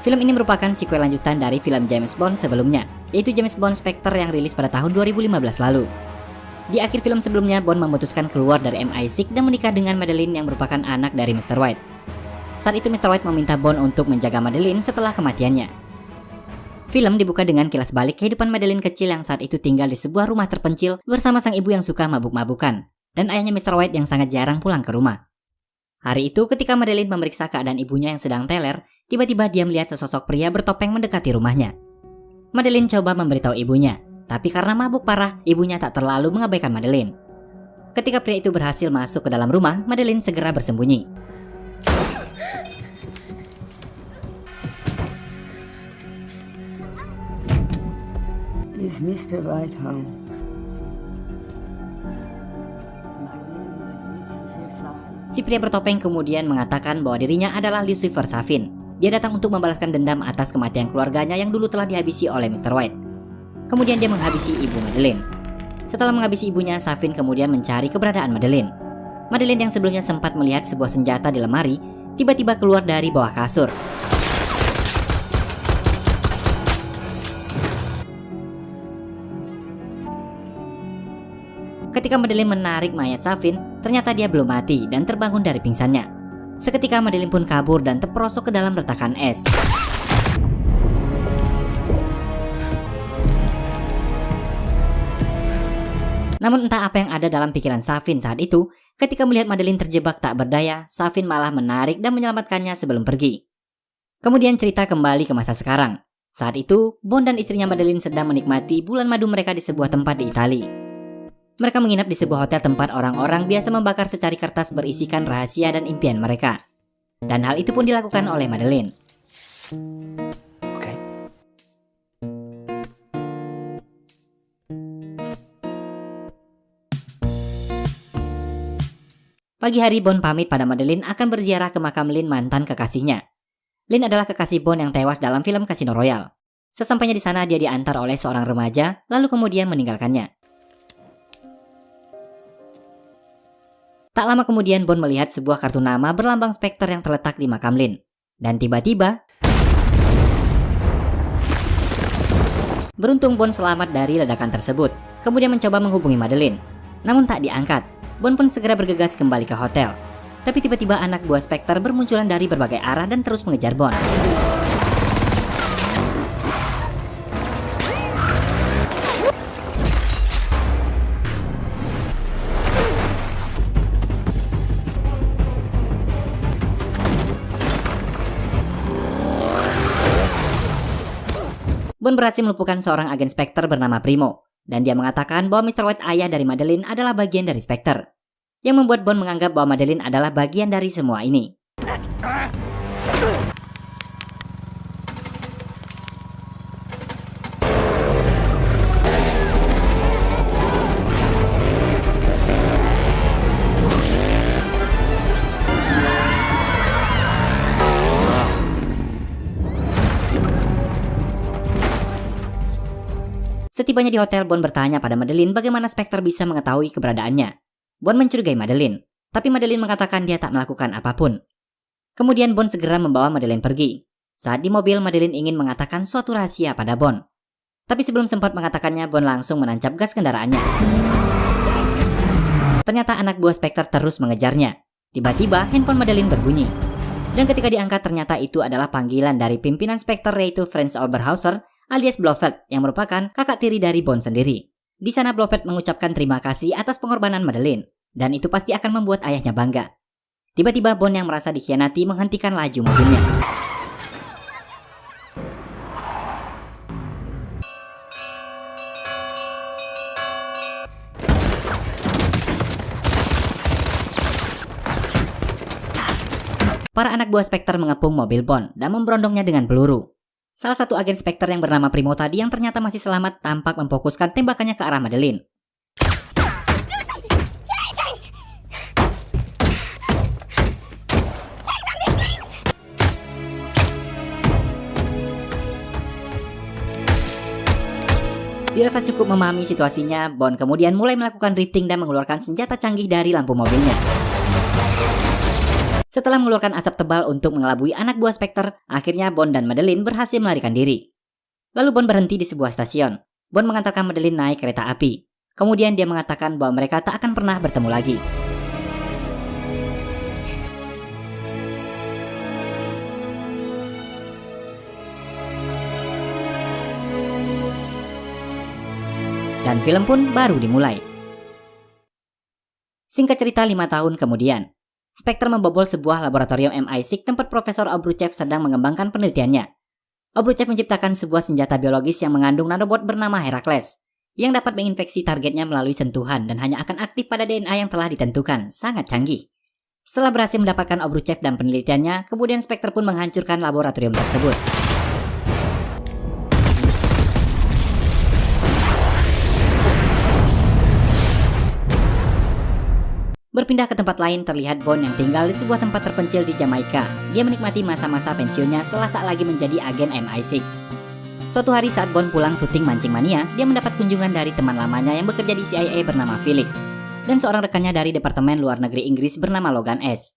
Film ini merupakan sequel lanjutan dari film James Bond sebelumnya, yaitu James Bond Spectre yang rilis pada tahun 2015 lalu. Di akhir film sebelumnya, Bond memutuskan keluar dari MI6 dan menikah dengan Madeleine yang merupakan anak dari Mr. White. Saat itu Mr. White meminta Bond untuk menjaga Madeleine setelah kematiannya. Film dibuka dengan kilas balik kehidupan Madeleine kecil yang saat itu tinggal di sebuah rumah terpencil bersama sang ibu yang suka mabuk-mabukan, dan ayahnya Mr. White yang sangat jarang pulang ke rumah. Hari itu ketika Madeleine memeriksa keadaan ibunya yang sedang teler, tiba-tiba dia melihat sesosok pria bertopeng mendekati rumahnya. Madeleine coba memberitahu ibunya, tapi karena mabuk parah, ibunya tak terlalu mengabaikan Madeleine. Ketika pria itu berhasil masuk ke dalam rumah, Madeleine segera bersembunyi. Is Mr. White home? Si pria bertopeng kemudian mengatakan bahwa dirinya adalah Lucifer Safin. Dia datang untuk membalaskan dendam atas kematian keluarganya yang dulu telah dihabisi oleh Mr. White. Kemudian dia menghabisi ibu Madeleine. Setelah menghabisi ibunya, Safin kemudian mencari keberadaan Madeleine. Madeleine yang sebelumnya sempat melihat sebuah senjata di lemari, tiba-tiba keluar dari bawah kasur. Ketika Madeleine menarik mayat Safin, ternyata dia belum mati dan terbangun dari pingsannya. Seketika Madeleine pun kabur dan terperosok ke dalam retakan es. Namun entah apa yang ada dalam pikiran Safin saat itu, ketika melihat Madeleine terjebak tak berdaya, Safin malah menarik dan menyelamatkannya sebelum pergi. Kemudian cerita kembali ke masa sekarang. Saat itu, Bond dan istrinya Madeleine sedang menikmati bulan madu mereka di sebuah tempat di Italia. Mereka menginap di sebuah hotel tempat orang-orang biasa membakar secari kertas berisikan rahasia dan impian mereka. Dan hal itu pun dilakukan oleh Madeleine. Pagi hari, Bond pamit pada Madeleine akan berziarah ke makam Lynn, mantan kekasihnya. Lynn adalah kekasih Bond yang tewas dalam film Casino Royale. Sesampainya di sana, dia diantar oleh seorang remaja, lalu kemudian meninggalkannya. Tak lama kemudian Bond melihat sebuah kartu nama berlambang Spectre yang terletak di makam Lynn. Dan tiba-tiba, beruntung Bond selamat dari ledakan tersebut. Kemudian mencoba menghubungi Madeleine. Namun tak diangkat. Bond pun segera bergegas kembali ke hotel. Tapi tiba-tiba anak buah Spectre bermunculan dari berbagai arah dan terus mengejar Bond. Bond berhasil melumpuhkan seorang agen Spectre bernama Primo, dan dia mengatakan bahwa Mr. White, ayah dari Madeleine, adalah bagian dari Spectre, yang membuat Bond menganggap bahwa Madeleine adalah bagian dari semua ini. Setibanya di hotel, Bond bertanya pada Madeleine bagaimana Spectre bisa mengetahui keberadaannya. Bond mencurigai Madeleine, tapi Madeleine mengatakan dia tak melakukan apapun. Kemudian Bond segera membawa Madeleine pergi. Saat di mobil, Madeleine ingin mengatakan suatu rahasia pada Bond. Tapi sebelum sempat mengatakannya, Bond langsung menancap gas kendaraannya. Ternyata anak buah Spectre terus mengejarnya. Tiba-tiba handphone Madeleine berbunyi. Dan ketika diangkat, ternyata itu adalah panggilan dari pimpinan Spectre, yaitu Franz Oberhauser alias Blofeld, yang merupakan kakak tiri dari Bond sendiri. Di sana Blofeld mengucapkan terima kasih atas pengorbanan Madeleine, dan itu pasti akan membuat ayahnya bangga. Tiba-tiba Bond yang merasa dikhianati menghentikan laju mobilnya. Para anak buah Spectre mengepung mobil Bond dan memberondongnya dengan peluru. Salah satu agen Spectre yang bernama Primo tadi yang ternyata masih selamat tampak memfokuskan tembakannya ke arah Madeleine. Dirasa cukup memahami situasinya, Bond kemudian mulai melakukan drifting dan mengeluarkan senjata canggih dari lampu mobilnya. Setelah mengeluarkan asap tebal untuk mengelabui anak buah Spectre, akhirnya Bond dan Madeline berhasil melarikan diri. Lalu Bond berhenti di sebuah stasiun. Bond mengantarkan Madeline naik kereta api. Kemudian dia mengatakan bahwa mereka tak akan pernah bertemu lagi. Dan film pun baru dimulai. Singkat cerita 5 tahun kemudian, Spectre membobol sebuah laboratorium MI6 tempat Profesor Obruchev sedang mengembangkan penelitiannya. Obruchev menciptakan sebuah senjata biologis yang mengandung nanobot bernama Heracles, yang dapat menginfeksi targetnya melalui sentuhan dan hanya akan aktif pada DNA yang telah ditentukan, sangat canggih. Setelah berhasil mendapatkan Obruchev dan penelitiannya, kemudian Spectre pun menghancurkan laboratorium tersebut. Berpindah ke tempat lain, terlihat Bond yang tinggal di sebuah tempat terpencil di Jamaika. Dia menikmati masa-masa pensiunnya setelah tak lagi menjadi agen MI6. Suatu hari saat Bond pulang syuting Mancing Mania, dia mendapat kunjungan dari teman lamanya yang bekerja di CIA bernama Felix, dan seorang rekannya dari Departemen Luar Negeri Inggris bernama Logan S.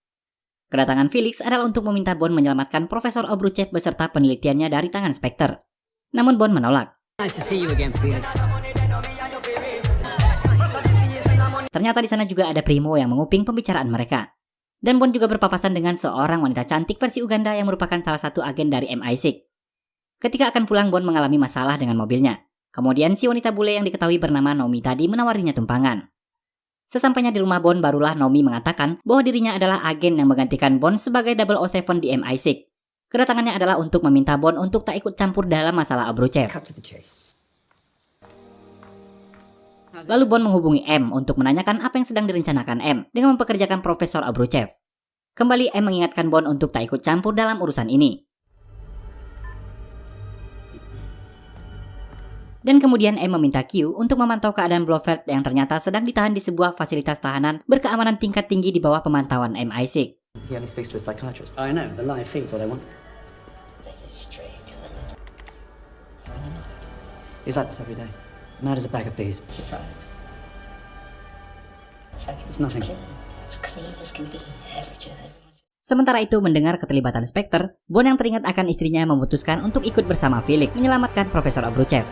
Kedatangan Felix adalah untuk meminta Bond menyelamatkan Profesor Obruchev beserta penelitiannya dari tangan Spectre. Namun Bond menolak. Nice to see you again, Felix. Ternyata di sana juga ada Primo yang menguping pembicaraan mereka. Dan Bond juga berpapasan dengan seorang wanita cantik versi Uganda yang merupakan salah satu agen dari MI6. Ketika akan pulang, Bond mengalami masalah dengan mobilnya. Kemudian si wanita bule yang diketahui bernama Nomi tadi menawarinya tumpangan. Sesampainya di rumah Bond, barulah Nomi mengatakan bahwa dirinya adalah agen yang menggantikan Bond sebagai 007 di MI6. Kedatangannya adalah untuk meminta Bond untuk tak ikut campur dalam masalah Obruchev. Lalu Bond menghubungi M untuk menanyakan apa yang sedang direncanakan M dengan mempekerjakan Profesor Obruchev. Kembali M mengingatkan Bond untuk tak ikut campur dalam urusan ini. Dan kemudian M meminta Q untuk memantau keadaan Blofeld yang ternyata sedang ditahan di sebuah fasilitas tahanan berkeamanan tingkat tinggi di bawah pemantauan MI6. He only speaks to a psychiatrist. I know, the live feed's what I want. He's like this every day. Mad as a bag of bees. It's nothing. Sementara itu, mendengar keterlibatan Spectre, Bond yang teringat akan istrinya memutuskan untuk ikut bersama Felix menyelamatkan Profesor Obruchev.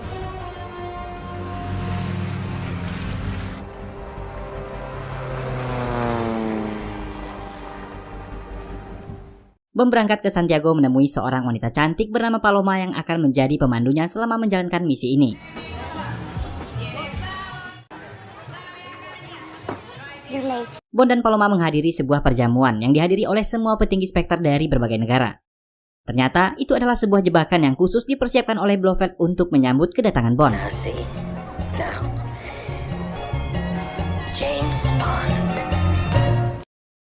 Bond berangkat ke Santiago menemui seorang wanita cantik bernama Paloma yang akan menjadi pemandunya selama menjalankan misi ini. Bond dan Paloma menghadiri sebuah perjamuan yang dihadiri oleh semua petinggi Spectre dari berbagai negara. Ternyata itu adalah sebuah jebakan yang khusus dipersiapkan oleh Blofeld untuk menyambut kedatangan Bond.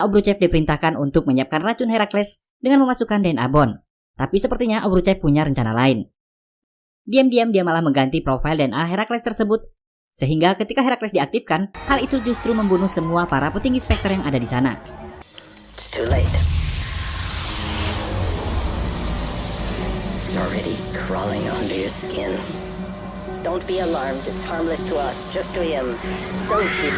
Obruchev diperintahkan untuk menyiapkan racun Heracles dengan memasukkan DNA Bond. Tapi sepertinya Obruchev punya rencana lain. Diam-diam dia malah mengganti profil DNA Heracles tersebut, sehingga ketika Heracles diaktifkan, hal itu justru membunuh semua para petinggi Spectre yang ada di sana. It's too late. It's already crawling under your skin. Don't be alarmed, it's harmless to us, just to him. So deep.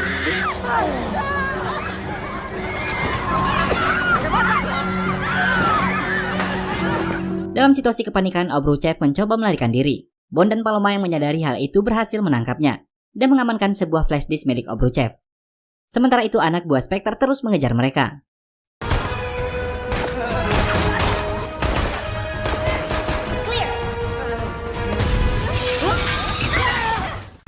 Dalam situasi kepanikan, Obruchev mencoba melarikan diri. Bond dan Paloma yang menyadari hal itu berhasil menangkapnya dan mengamankan sebuah flash disk milik Obruchev. Sementara itu, anak buah Spectre terus mengejar mereka.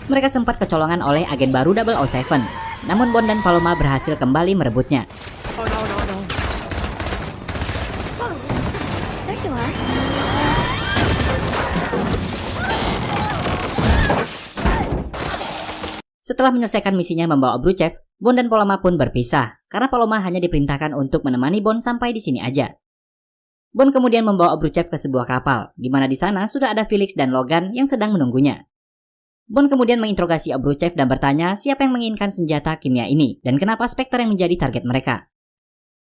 Mereka sempat kecolongan oleh agen baru 007, namun Bond dan Paloma berhasil kembali merebutnya. Setelah menyelesaikan misinya membawa Obruchev, Bond dan Paloma pun berpisah, karena Paloma hanya diperintahkan untuk menemani Bond sampai di sini aja. Bond kemudian membawa Obruchev ke sebuah kapal, di mana di sana sudah ada Felix dan Logan yang sedang menunggunya. Bond kemudian menginterogasi Obruchev dan bertanya siapa yang menginginkan senjata kimia ini, dan kenapa Spectre yang menjadi target mereka.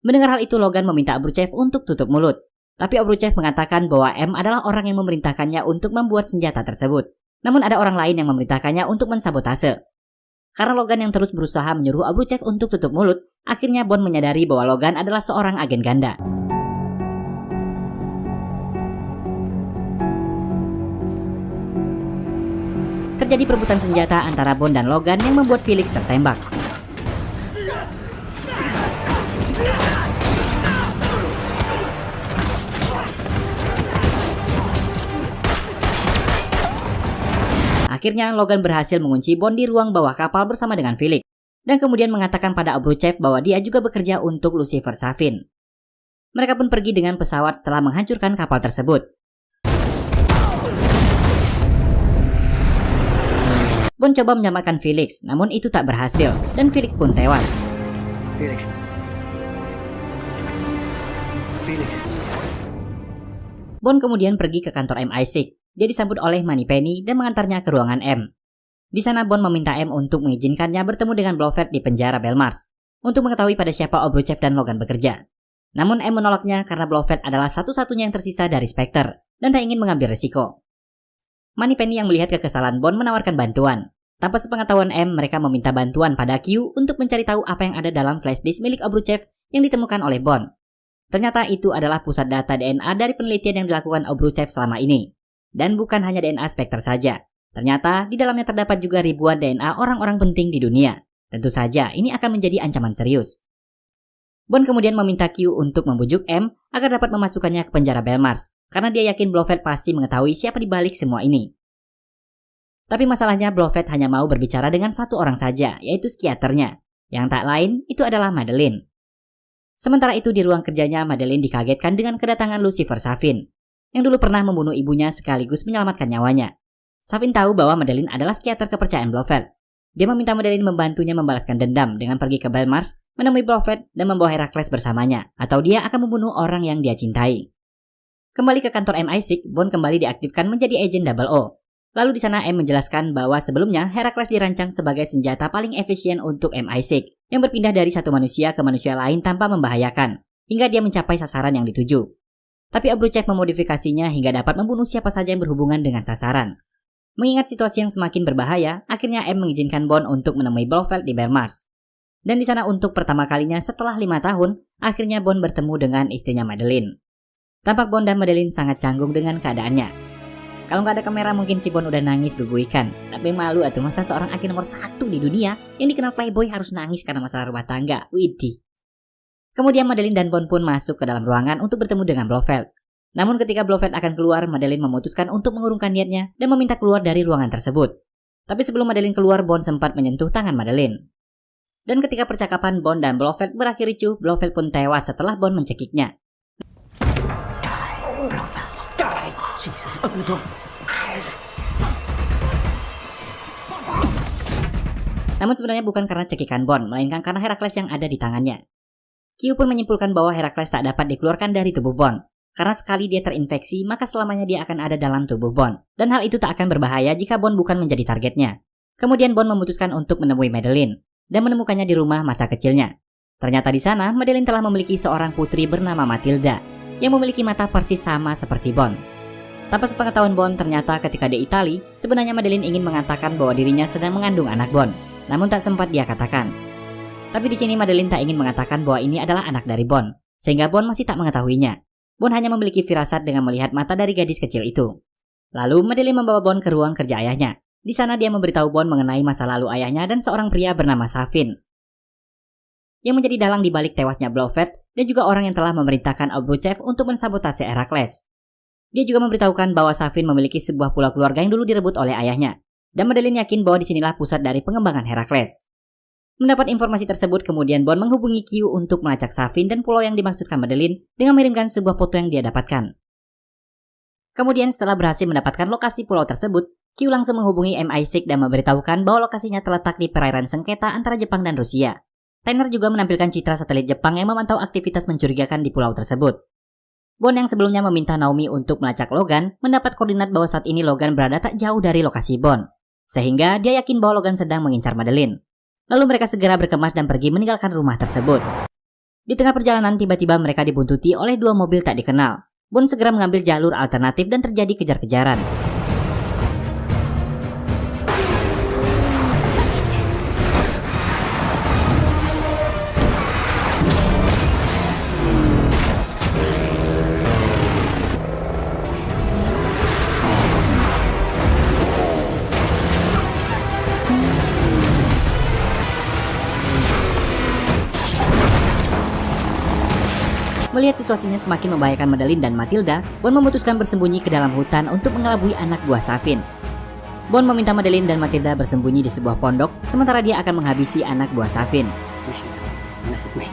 Mendengar hal itu, Logan meminta Obruchev untuk tutup mulut, tapi Obruchev mengatakan bahwa M adalah orang yang memerintahkannya untuk membuat senjata tersebut. Namun ada orang lain yang memerintahkannya untuk mensabotase. Karena Logan yang terus berusaha menyuruh Obruchev untuk tutup mulut, akhirnya Bond menyadari bahwa Logan adalah seorang agen ganda. Terjadi perebutan senjata antara Bond dan Logan yang membuat Felix tertembak. Akhirnya Logan berhasil mengunci Bond di ruang bawah kapal bersama dengan Felix, dan kemudian mengatakan pada Obruchev bahwa dia juga bekerja untuk Lucifer Safin. Mereka pun pergi dengan pesawat setelah menghancurkan kapal tersebut. Bond coba menyelamatkan Felix, namun itu tak berhasil, dan Felix pun tewas. Felix. Felix. Bond kemudian pergi ke kantor MI6. Dia disambut oleh Moneypenny dan mengantarnya ke ruangan M. Di sana Bond meminta M untuk mengizinkannya bertemu dengan Blofeld di penjara Belmarsh untuk mengetahui pada siapa Obruchev dan Logan bekerja. Namun M menolaknya karena Blofeld adalah satu-satunya yang tersisa dari Spectre dan tak ingin mengambil resiko. Moneypenny yang melihat kekesalan Bond menawarkan bantuan. Tanpa sepengetahuan M, mereka meminta bantuan pada Q untuk mencari tahu apa yang ada dalam flash disk milik Obruchev yang ditemukan oleh Bond. Ternyata itu adalah pusat data DNA dari penelitian yang dilakukan Obruchev selama ini. Dan bukan hanya DNA Spectre saja. Ternyata di dalamnya terdapat juga ribuan DNA orang-orang penting di dunia. Tentu saja ini akan menjadi ancaman serius. Bond kemudian meminta Q untuk membujuk M agar dapat memasukkannya ke penjara Belmarsh karena dia yakin Blofeld pasti mengetahui siapa di balik semua ini. Tapi masalahnya Blofeld hanya mau berbicara dengan satu orang saja, yaitu psikiaternya. Yang tak lain itu adalah Madeleine. Sementara itu di ruang kerjanya Madeleine dikagetkan dengan kedatangan Lucifer Safin yang dulu pernah membunuh ibunya sekaligus menyelamatkan nyawanya. Safin tahu bahwa Madeleine adalah psikiater kepercayaan Blofeld. Dia meminta Madeleine membantunya membalaskan dendam dengan pergi ke Belmarsh, menemui Blofeld dan membawa Heracles bersamanya, atau dia akan membunuh orang yang dia cintai. Kembali ke kantor MI6, Bond kembali diaktifkan menjadi agen 00. Lalu di sana M menjelaskan bahwa sebelumnya Heracles dirancang sebagai senjata paling efisien untuk MI6, yang berpindah dari satu manusia ke manusia lain tanpa membahayakan, hingga dia mencapai sasaran yang dituju. Tapi Obruchev memodifikasinya hingga dapat membunuh siapa saja yang berhubungan dengan sasaran. Mengingat situasi yang semakin berbahaya, akhirnya M mengizinkan Bond untuk menemui Blofeld di Belmarsh. Dan di sana untuk pertama kalinya setelah 5 tahun, akhirnya Bond bertemu dengan istrinya Madeleine. Tampak Bond dan Madeleine sangat canggung dengan keadaannya. Kalau nggak ada kamera mungkin si Bond udah nangis guguikan. Tapi malu atuh, masa seorang agen nomor 1 di dunia yang dikenal playboy harus nangis karena masalah rumah tangga. Widih. Kemudian Madeleine dan Bond pun masuk ke dalam ruangan untuk bertemu dengan Blofeld. Namun ketika Blofeld akan keluar, Madeleine memutuskan untuk mengurungkan niatnya dan meminta keluar dari ruangan tersebut. Tapi sebelum Madeleine keluar, Bond sempat menyentuh tangan Madeleine. Dan ketika percakapan Bond dan Blofeld berakhir ricuh, Blofeld pun tewas setelah Bond mencekiknya. Die! Jesus, open the door. Namun sebenarnya bukan karena cekikan Bond, melainkan karena Heracles yang ada di tangannya. Q pun menyimpulkan bahwa Heracles tak dapat dikeluarkan dari tubuh Bond. Karena sekali dia terinfeksi, maka selamanya dia akan ada dalam tubuh Bond. Dan hal itu tak akan berbahaya jika Bond bukan menjadi targetnya. Kemudian Bond memutuskan untuk menemui Madeleine dan menemukannya di rumah masa kecilnya. Ternyata di sana, Madeleine telah memiliki seorang putri bernama Matilda yang memiliki mata persis sama seperti Bond. Tanpa sepengetahuan Bond, ternyata ketika di Italia, sebenarnya Madeleine ingin mengatakan bahwa dirinya sedang mengandung anak Bond, namun tak sempat dia katakan. Tapi di sini Madeleine tak ingin mengatakan bahwa ini adalah anak dari Bond, sehingga Bond masih tak mengetahuinya. Bond hanya memiliki firasat dengan melihat mata dari gadis kecil itu. Lalu Madeleine membawa Bond ke ruang kerja ayahnya. Di sana dia memberitahu Bond mengenai masa lalu ayahnya dan seorang pria bernama Safin, yang menjadi dalang di balik tewasnya Blofeld dan juga orang yang telah memerintahkan Obruchev untuk mensabotase Heracles. Dia juga memberitahukan bahwa Safin memiliki sebuah pulau keluarga yang dulu direbut oleh ayahnya, dan Madeleine yakin bahwa disinilah pusat dari pengembangan Heracles. Mendapat informasi tersebut, kemudian Bond menghubungi Q untuk melacak Safin dan pulau yang dimaksudkan Madeleine dengan mengirimkan sebuah foto yang dia dapatkan. Kemudian setelah berhasil mendapatkan lokasi pulau tersebut, Q langsung menghubungi MI6 dan memberitahukan bahwa lokasinya terletak di perairan sengketa antara Jepang dan Rusia. Tanner juga menampilkan citra satelit Jepang yang memantau aktivitas mencurigakan di pulau tersebut. Bond yang sebelumnya meminta Naomi untuk melacak Logan, mendapat koordinat bahwa saat ini Logan berada tak jauh dari lokasi Bond. Sehingga dia yakin bahwa Logan sedang mengincar Madeleine. Lalu mereka segera berkemas dan pergi meninggalkan rumah tersebut. Di tengah perjalanan tiba-tiba mereka dibuntuti oleh 2 mobil tak dikenal. Bond segera mengambil jalur alternatif dan terjadi kejar-kejaran. Melihat situasinya semakin membahayakan Madeline dan Matilda, Bond memutuskan bersembunyi ke dalam hutan untuk mengelabui anak buah Safin. Bond meminta Madeline dan Matilda bersembunyi di sebuah pondok, sementara dia akan menghabisi anak buah Safin. You shoot. And this is me.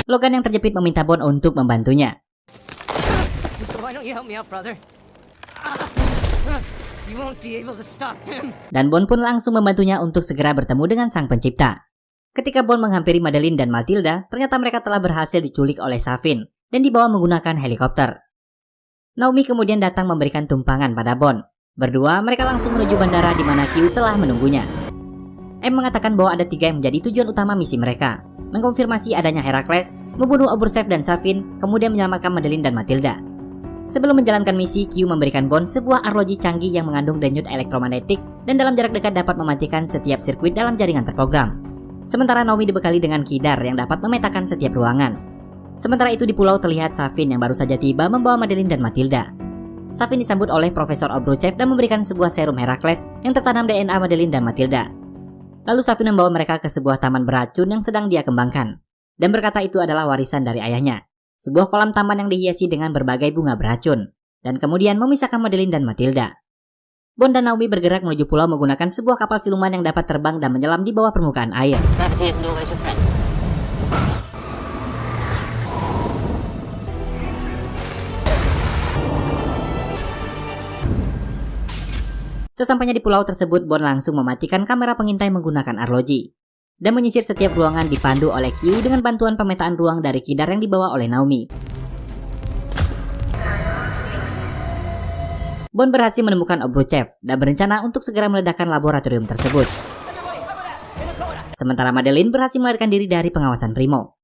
Logan yang terjepit meminta Bond untuk membantunya. So why don't you help me out, brother? You won't be able to stop him. Dan Bond pun langsung membantunya untuk segera bertemu dengan sang pencipta. Ketika Bond menghampiri Madeline dan Matilda, ternyata mereka telah berhasil diculik oleh Safin dan dibawa menggunakan helikopter. Naomi kemudian datang memberikan tumpangan pada Bond. Berdua, mereka langsung menuju bandara di mana Q telah menunggunya. M mengatakan bahwa ada 3 yang menjadi tujuan utama misi mereka. Mengkonfirmasi adanya Heracles, membunuh Obrushev dan Safin, kemudian menyelamatkan Madeline dan Matilda. Sebelum menjalankan misi, Q memberikan Bond sebuah arloji canggih yang mengandung denyut elektromagnetik dan dalam jarak dekat dapat mematikan setiap sirkuit dalam jaringan terprogram. Sementara Naomi dibekali dengan kidar yang dapat memetakan setiap ruangan. Sementara itu di pulau terlihat Safin yang baru saja tiba membawa Madeline dan Matilda. Safin disambut oleh Profesor Obruchev dan memberikan sebuah serum Heracles yang tertanam DNA Madeline dan Matilda. Lalu Safin membawa mereka ke sebuah taman beracun yang sedang dia kembangkan, dan berkata itu adalah warisan dari ayahnya, sebuah kolam taman yang dihiasi dengan berbagai bunga beracun, dan kemudian memisahkan Madeline dan Matilda. Bond dan Naomi bergerak menuju pulau menggunakan sebuah kapal siluman yang dapat terbang dan menyelam di bawah permukaan air. Gravity isn't always your friend. Sesampainya di pulau tersebut, Bond langsung mematikan kamera pengintai menggunakan arloji dan menyisir setiap ruangan dipandu oleh Q dengan bantuan pemetaan ruang dari kidar yang dibawa oleh Naomi. Bond berhasil menemukan Obruchev dan berencana untuk segera meledakkan laboratorium tersebut. Sementara Madeline berhasil melarikan diri dari pengawasan Primo.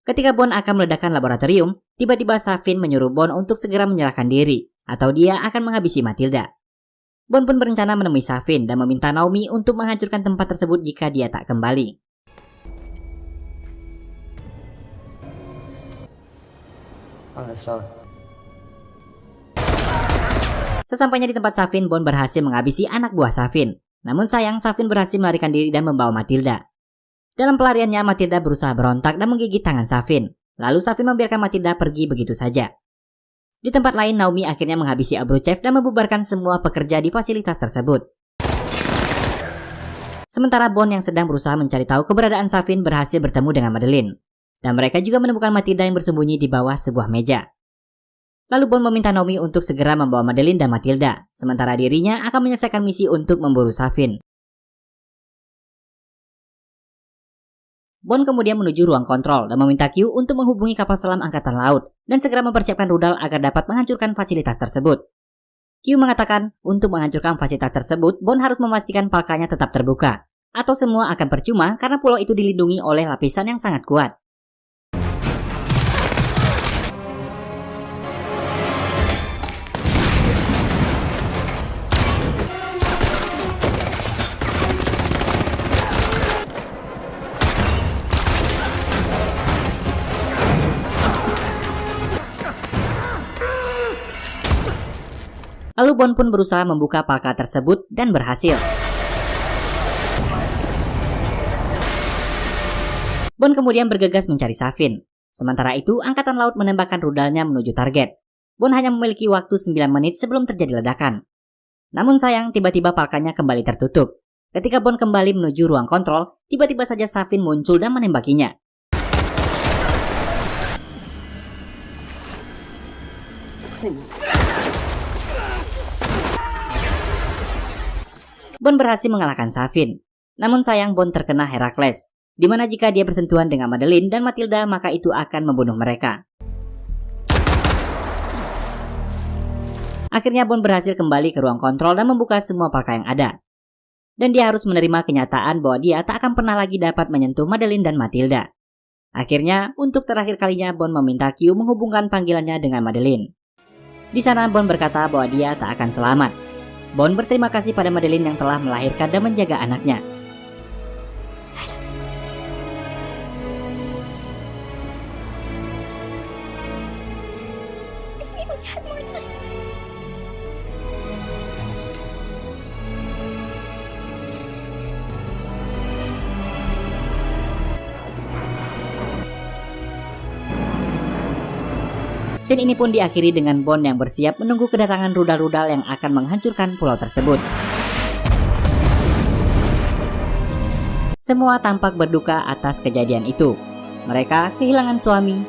Ketika Bond akan meledakkan laboratorium, tiba-tiba Safin menyuruh Bond untuk segera menyerahkan diri, atau dia akan menghabisi Matilda. Bond pun berencana menemui Safin dan meminta Naomi untuk menghancurkan tempat tersebut jika dia tak kembali. Sesampainya di tempat Safin, Bond berhasil menghabisi anak buah Safin. Namun sayang, Safin berhasil melarikan diri dan membawa Matilda. Dalam pelariannya, Matilda berusaha berontak dan menggigit tangan Safin. Lalu Safin membiarkan Matilda pergi begitu saja. Di tempat lain, Naomi akhirnya menghabisi Obruchev dan membubarkan semua pekerja di fasilitas tersebut. Sementara Bond yang sedang berusaha mencari tahu keberadaan Safin berhasil bertemu dengan Madeline. Dan mereka juga menemukan Matilda yang bersembunyi di bawah sebuah meja. Lalu Bond meminta Naomi untuk segera membawa Madeline dan Matilda, sementara dirinya akan menyelesaikan misi untuk memburu Safin. Bond kemudian menuju ruang kontrol dan meminta Q untuk menghubungi kapal selam angkatan laut dan segera mempersiapkan rudal agar dapat menghancurkan fasilitas tersebut. Q mengatakan untuk menghancurkan fasilitas tersebut, Bond harus memastikan palkanya tetap terbuka, atau semua akan percuma karena pulau itu dilindungi oleh lapisan yang sangat kuat. Lalu Bond pun berusaha membuka palka tersebut dan berhasil. Bond kemudian bergegas mencari Safin. Sementara itu, Angkatan Laut menembakkan rudalnya menuju target. Bond hanya memiliki waktu 9 menit sebelum terjadi ledakan. Namun sayang, tiba-tiba palkanya kembali tertutup. Ketika Bond kembali menuju ruang kontrol, tiba-tiba saja Safin muncul dan menembakinya. Bond berhasil mengalahkan Safin. Namun sayang, Bond terkena Heracles, di mana jika dia bersentuhan dengan Madeline dan Matilda maka itu akan membunuh mereka. Akhirnya Bond berhasil kembali ke ruang kontrol dan membuka semua palka yang ada. Dan dia harus menerima kenyataan bahwa dia tak akan pernah lagi dapat menyentuh Madeline dan Matilda. Akhirnya, untuk terakhir kalinya Bond meminta Q menghubungkan panggilannya dengan Madeline. Di sana Bond berkata bahwa dia tak akan selamat. Bond berterima kasih pada Madeline yang telah melahirkan dan menjaga anaknya. Scene ini pun diakhiri dengan Bond yang bersiap menunggu kedatangan rudal-rudal yang akan menghancurkan pulau tersebut. Semua tampak berduka atas kejadian itu. Mereka kehilangan suami,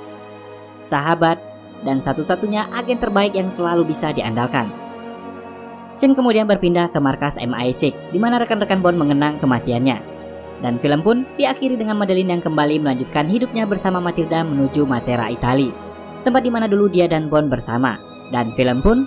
sahabat, dan satu-satunya agen terbaik yang selalu bisa diandalkan. Scene kemudian berpindah ke markas MI6, di mana rekan-rekan Bond mengenang kematiannya. Dan film pun diakhiri dengan Madeline yang kembali melanjutkan hidupnya bersama Matilda menuju Matera, Italia, tempat di mana dulu dia dan Bond bersama. Dan film pun